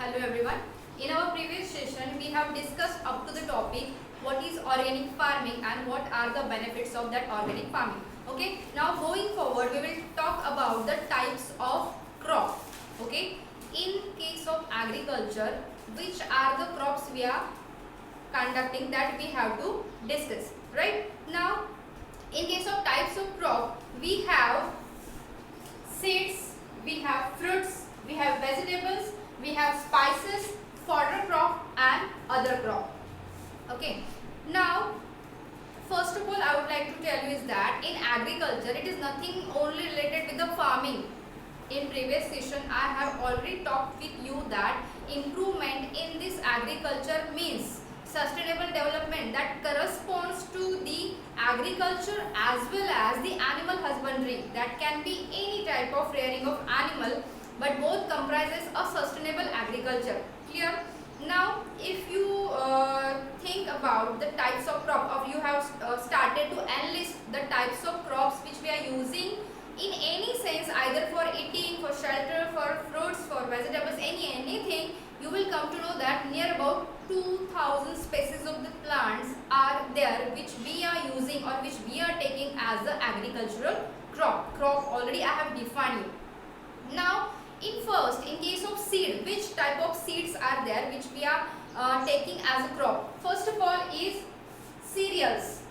Hello everyone. In our previous session, we have discussed up to the topic what is organic farming and what are the benefits of that organic farming. Okay. Now going forward, we will talk about the types of crop. Okay. In case of agriculture, which are the crops we are conducting that we have to discuss. Right. Now, in case of types of crop, we have seeds, we have fruits, we have vegetables, we have spices, fodder crop and other crop. Okay. Now, first of all, I would like to tell you is that in agriculture, it is nothing only related with the farming. In previous session, I have already talked with you that improvement in this agriculture means sustainable development that corresponds to the agriculture as well as the animal husbandry. That can be any type of rearing of animal, but both comprises a sustainable agriculture. Clear? Now, if you think about the types of crop, or you have started to enlist the types of crops which we are using in any sense, either for eating, for shelter, for fruits, for vegetables, anything, you will come to know that near about 2000 species of the plants are there which we are using or which we are taking as the agricultural crop. Already I have defined you. Now, in case of seed, which type of seeds are there which we are taking as a crop? First of all is cereals.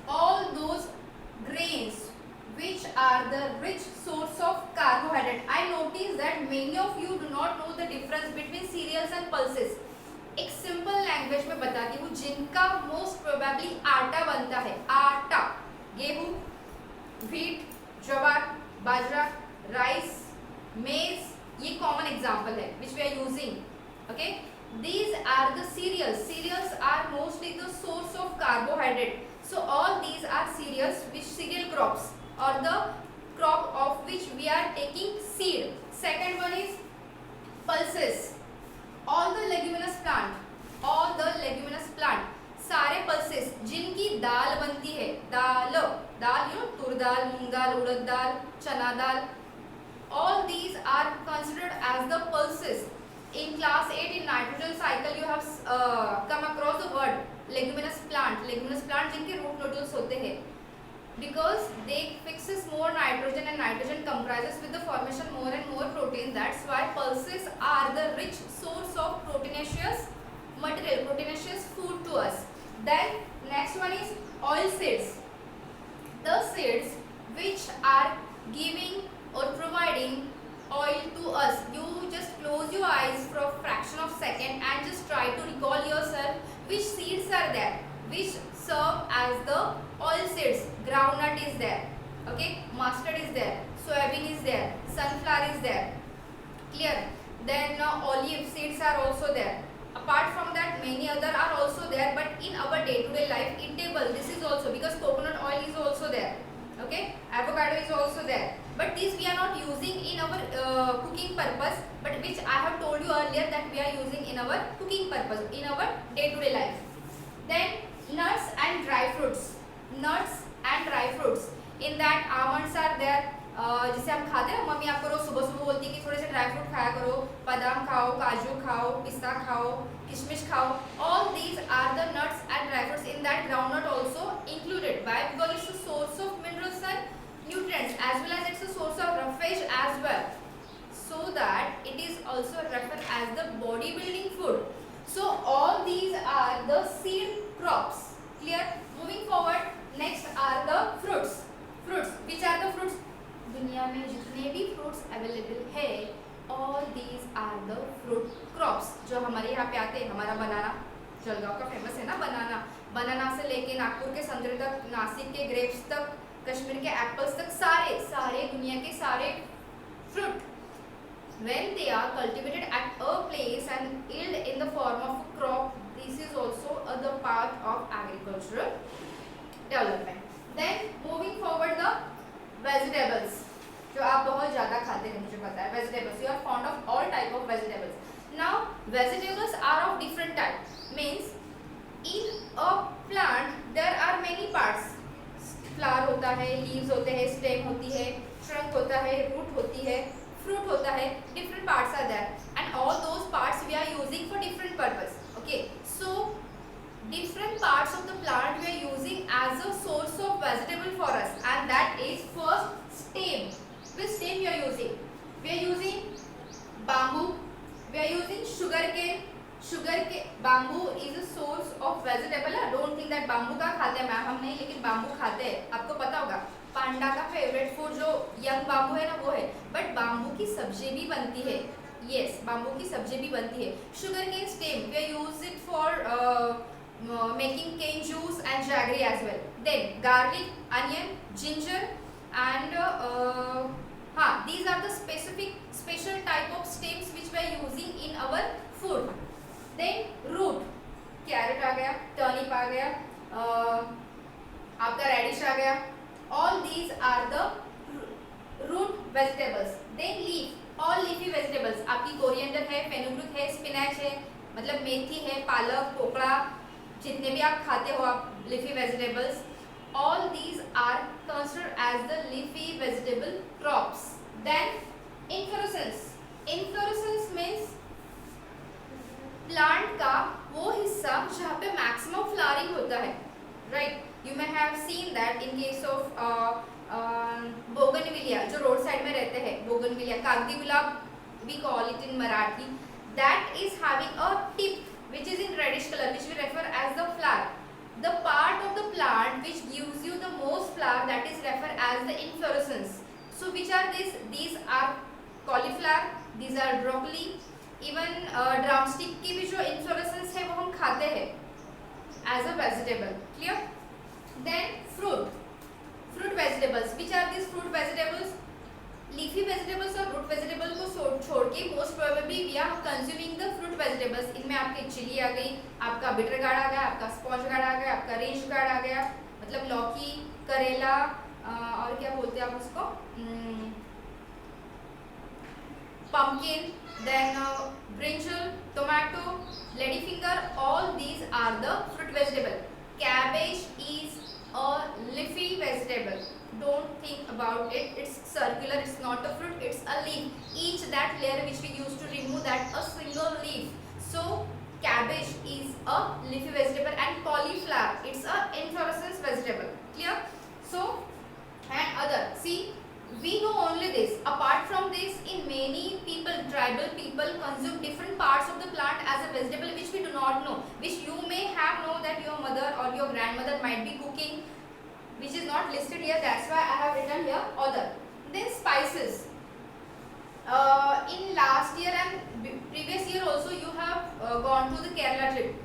All those grains which are the rich source of carbohydrate. I notice that many of you do not know the difference between cereals and pulses. एक simple language में बताती हूँ जिनका most probably आटा बनता है. आटा, गेहूं, व्हीट, ज्वार, बाजरा, राइस, maize, ये कॉमन एग्जाम्पल है which we are using. Okay, these are the cereals. Cereals are mostly the source of carbohydrate. So all these are cereals, which cereal crops or the crop of which we are taking seed. Second one is pulses. All the leguminous plant. सारे pulses जिनकी दाल बनती है, दाल तुर दाल, मूंग दाल, उड़द दाल, चना दाल. All these are considered as the pulses. In class 8 in nitrogen cycle you have come across the word leguminous plant जिनके root nodules होते हैं, because they fixes more nitrogen and nitrogen comprises with the formation more and more protein. That's why pulses are the rich source of proteinaceous material, proteinaceous food to us. Then next one is oil seeds. The seeds which are giving or providing oil to us. You just close your eyes for a fraction of second and just try to recall yourself which seeds are there which serve as the oil seeds. Groundnut is there, okay, mustard is there, soybean is there, sunflower is there. Clear? Then olive seeds are also there. Apart from that, many other are also there, but in our day-to-day life, eatable, this is also, because coconut oil is also there. Okay, avocado is also there, but these we are not using in our cooking purpose, but which I have told you earlier that we are using in our cooking purpose, in our day-to-day life. Then nuts and dry fruits. In that almonds are there, जिसे हम खाते हैं, mummy आपको रोज सुबह सुबह बोलती है कि थोड़े से ड्राई फ्रूट खाया करो, बादाम खाओ, काजू खाओ, पिस्ता खाओ, किशमिश खाओ. All these are the nuts and dry fruits. In that groundnut also included. Why? Because it's a source of minerals and nutrients as well as it's a source of roughage as well. So that it is also referred as the bodybuilding food. So all these are the seed crops. Clear? Moving forward, next are the fruits. Which are the fruits? दुनिया में जितने भी fruits available है, all these are the fruit crops. जो हमारे यहाँ पे आते हैं, हमारा बनाना, जलगांव का फेमस है ना बनाना से लेके नागपुर के संतरे तक, नासिक के ग्रेप्स तक, कश्मीर के एप्पल्स तक, सारे दुनिया के सारे fruit, when they are cultivated at a place and yield in the form of a crop, this is also the part of agricultural development. Then moving forward, the vegetables, जो आप बहुत ज़्यादा खाते हैं, मुझे पता है. Vegetables, you are fond of all type of vegetables. Now, vegetables are of different types. Means, in a plant there are many parts. Flower होता है, leaves होते हैं, stem होती है, trunk होता है, root होती है, fruit होता है, different parts are there, and plant we are using as a source of vegetable for us, and that is first stem. Which stem we are using? We are using bamboo, we are using sugarcane. Bamboo is a source of vegetable. Don't think that bamboo का खाते हैं ma'am, हम नहीं, लेकिन bamboo खाते हैं, आपको पता होगा। पांडा का फेवरेट फूड जो यंग बाम्बू है ना वो है, बट बाम्बू की सब्जी भी बनती है। यस, बाम्बू की सब्जी भी बनती है। Sugarcane stem we use it for making cane juice and jaggery as well. Then garlic, onion, ginger and हाँ, these are the special type of stems which we are using in our food. Then root, carrot आ गया, turnip आ गया, आपका reddish आ गया, all these are the root vegetables. Then leaf, all leafy vegetables, आपकी coriander है, fenugreek है, spinach है, मतलब मेथी है, पालक, पोकड़ा, जितने भी आप खाते हो आप leafy vegetables, all these are considered as the leafy vegetable crops. Then inflorescence means plant का वो हिस्सा जहाँ पे मैक्सिमम फ्लावरिंग होता है, right? You may have seen that in case of bougainvillea, जो रोड साइड में रहते हैं, बोगनविलिया, कागदी गुलाब we call it in Marathi, that is having a tip which is in reddish color, which we refer as the flower. The part of the plant which gives you the most flower, that is referred as the inflorescence. So which are these? These are cauliflower, these are broccoli, even drumstick की भी जो inflorescence है वो हम खाते हैं as a vegetable. Clear? Then fruit vegetables. Which are these fruit vegetables? Leafy vegetables और root vegetable को छोड़ के most probably we are consuming the fruit vegetables. इनमें आपके चिली आ गई, आपका बिटर गार्ड आ गया, आपका स्पॉन्ज गार्ड आ गया, आपका रेंज गार्ड आ गया, मतलब लौकी, करेला, और क्या बोलते हैं आप उसको, pumpkin, then brinjal, tomato, ladyfinger, all these are the fruit vegetable. Cabbage is a leafy vegetable. Don't think about it, it's circular, it's not a fruit, it's a leaf. Each that layer which we used to remove, that a single leaf. So cabbage is a leafy vegetable, and cauliflower, it's a inflorescence vegetable. Clear? So and other, see, we know only this. Apart from this, in many people, tribal people consume different parts of the plant as a vegetable which we do not know, which you may have known that your mother or your grandmother might be cooking, which is not listed here, that's why I have written here other. Then spices. In last year and previous year also you have gone to the Kerala trip.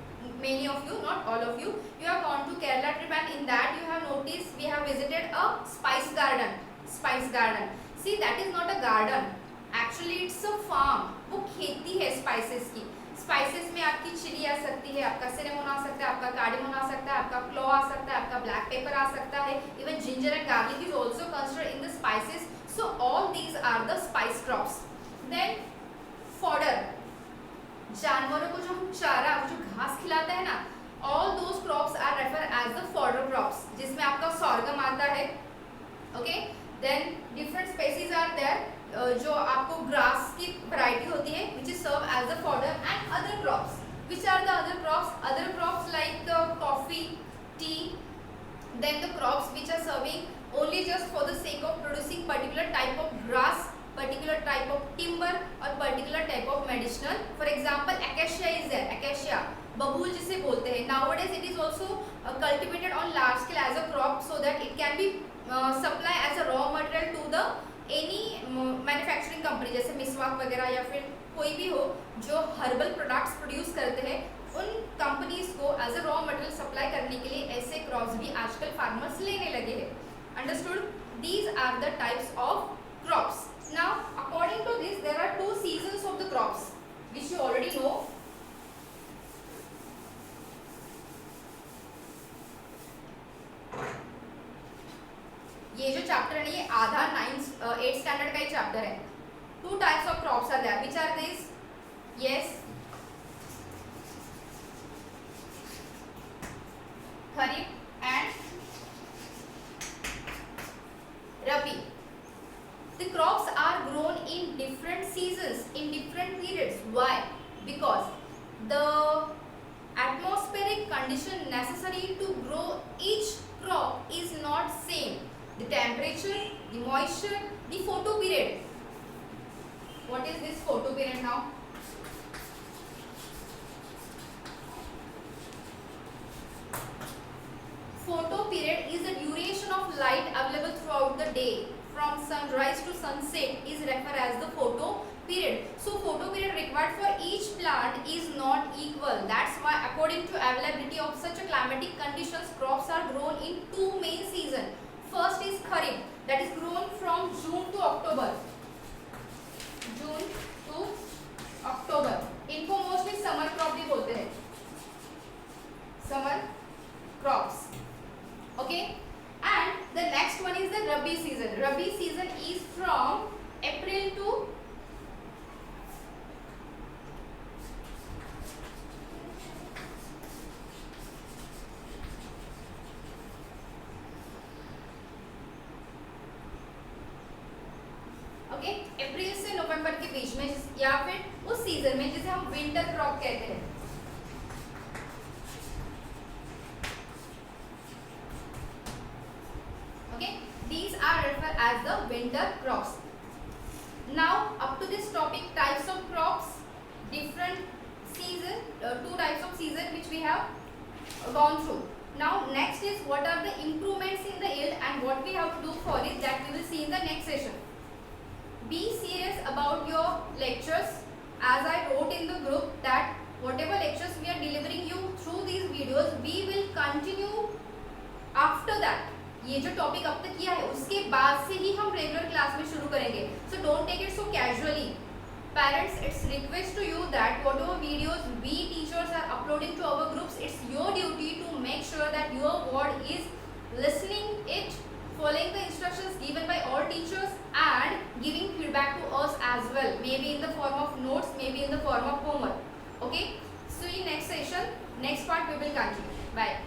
Many of you, not all of you, you have gone to Kerala trip, and in that you have noticed we have visited a spice garden. See, that is not a garden, actually it's a farm. वो खेती है spices की. Spices में आपकी chilli आ सकती है, आपका cinnamon आ सकता है, आपका कार्डेमन आ सकता है, आपका क्लो आ सकता है, आपका ब्लैक पेपर आ सकता है, even ginger and garlic is also considered in the spices. So all these are the spice crops. Then fodder, जानवरों को जो हम चारा, जो घास खिलाते हैं ना, all those crops are refer as the fodder crops, जिसमें आपका सॉर्गम आता है. Okay, then different species are there, जो आपको ग्रास की वैरायटी होती है which is served as the fodder. And other crops, which are the other crops like coffee, tea, then the crops which are serving only just for the sake of producing particular type of grass, particular type of timber or particular type of medicinal. For example, acacia is there, acacia बबूल जिसे बोलते हैं. Nowadays it is also cultivated on large scale as a crop so that it can be supply as a raw material to the any manufacturing company, जैसे मिसवाक वगैरह या फिर कोई भी हो जो हर्बल प्रोडक्ट्स प्रोड्यूस करते हैं, उन कंपनीज को as a raw material supply करने के लिए ऐसे क्रॉप्स भी आजकल फार्मर्स लेने लगे हैं. Understood? These are the types of crops. Now according to this there are 2 seasons of the crops which you already know. ये जो चैप्टर है ये आधा 8th स्टैंडर्ड का ही चैप्टर है. 2 types of crops are there. Which are this? Yes, kharif and rabi. The crops are grown in different seasons, in different periods. Why? Because the atmosphere atmospheric condition necessary to grow each crop is not same. The temperature, the moisture, the photo period. What is this photo period now? Photo period is the duration of light available throughout the day from sunrise to sunset is referred as the photo period. So photo period required for each plant is not equal. That's why according to availability of such a climatic conditions, crops are grown in two main seasons. First is Kharif, that is grown from June to October. June to October. इनको mostly summer crop भी बोलते हैं, summer crops. Okay, and the next one is the Rabi season. Rabi season is from April to अप्रैल से नवंबर के बीच में, या फिर उस सीजन में जिसे हम विंटर क्रॉप कहते हैं. Okay, these are referred as the winter crops. Now up to this topic, types of crops, different season, two types of season which we have gone through. Now next is what are the improvements in the yield and what we have to do for it, that we will see in the next session. Be serious about your lectures, as I wrote in the group that whatever lectures we are delivering you through these videos, we will continue after that. ये जो topic अब तक किया है उसके बाद से ही हम रेगुलर क्लास में शुरू करेंगे. So don't take it so casually. Parents, it's request to you that whatever videos we teachers are uploading to our groups, it's your duty to make sure that your ward is listening it, following the instructions given by all teachers and giving feedback to us as well, maybe in the form of notes, maybe in the form of homework. Okay, see you next session. Next part we will continue. Bye.